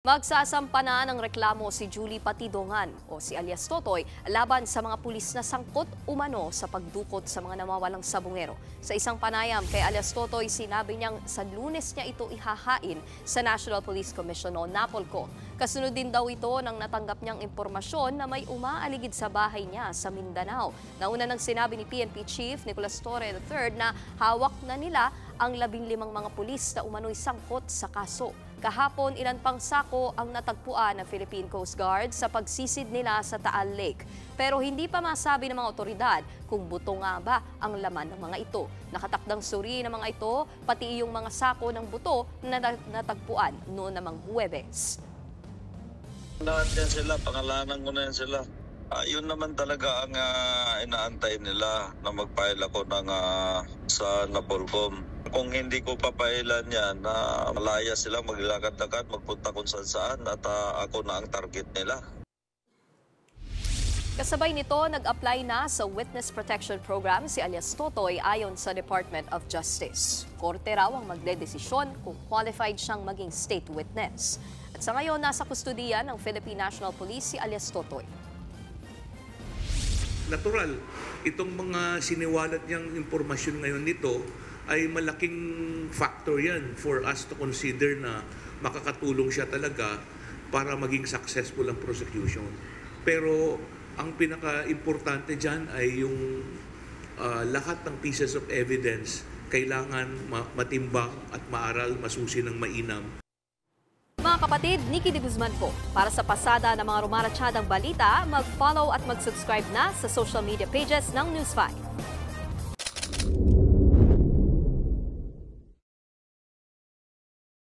Magsasampa na ng reklamo si Julie Patidongan o si alias Totoy laban sa mga pulis na sangkot umano sa pagdukot sa mga nawawalang sabungero. Sa isang panayam kay alias Totoy, sinabi niyang sa Lunes niya ito ihahain sa National Police Commission o NAPOLCO. Kasunod din daw ito ng natanggap niyang impormasyon na may umaaligid sa bahay niya sa Mindanao. Nauna nang sinabi ni PNP Chief Nicolas Torre III na hawak na nila ang 15 mga pulis na umano'y sangkot sa kaso. Kahapon, ilan pang sako ang natagpuan ng Philippine Coast Guard sa pagsisid nila sa Taal Lake. Pero hindi pa masabi ng mga otoridad kung buto nga ba ang laman ng mga ito. Nakatakdang suri ng mga ito, pati yung mga sako ng buto na natagpuan noon namang Huwebes. Lahat yan sila, pangalanan ko na yan sila. Yun naman talaga ang inaantay nila na mag-file ako sa NAPOLCOM. Kung hindi ko papailan yan, malaya sila maglakad-lakad, magpunta kung saan at ako na ang target nila. Kasabay nito, nag-apply na sa Witness Protection Program si alias Totoy ayon sa Department of Justice. Korte raw ang magdedesisyon kung qualified siyang maging state witness. At sa ngayon, nasa kustudiya ng Philippine National Police si alias Totoy. Natural, itong mga siniwalat niyang impormasyon ngayon nito ay malaking factor yan for us to consider na makakatulong siya talaga para maging successful ang prosecution. Pero ang pinaka-importante dyan ay yung lahat ng pieces of evidence kailangan matimbang at maaral, masusi ng mainam. Mga kapatid, Nikki de Guzman po. Para sa pasada ng mga rumaratsyadang balita, mag-follow at mag-subscribe na sa social media pages ng News 5.